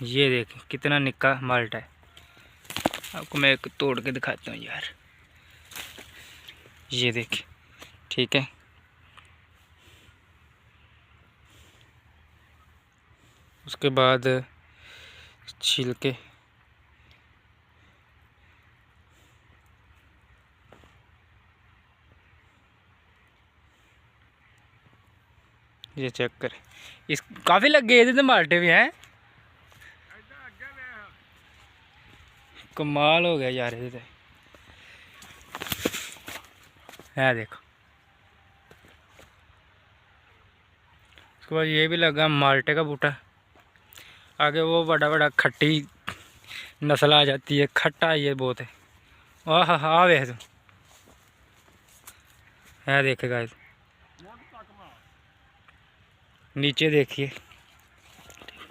ये देखिए कितना निक्का माल्टा है। आपको मैं एक तोड़ के दिखाता हूँ यार, ये देखिए। ठीक है, उसके बाद छिलके, ये चेक करें। इस काफ़ी लग गए थे तो माल्टे भी हैं। कमाल हो गया यार ये है, देखो। उसके बाद ये भी लगा माल्टे का बूटा। आगे वो बड़ा बड़ा खट्टी नस्ल आ जाती है, खट्टा ये बहुत है। आह हा वे तुम है, देखेगा नीचे देखिए।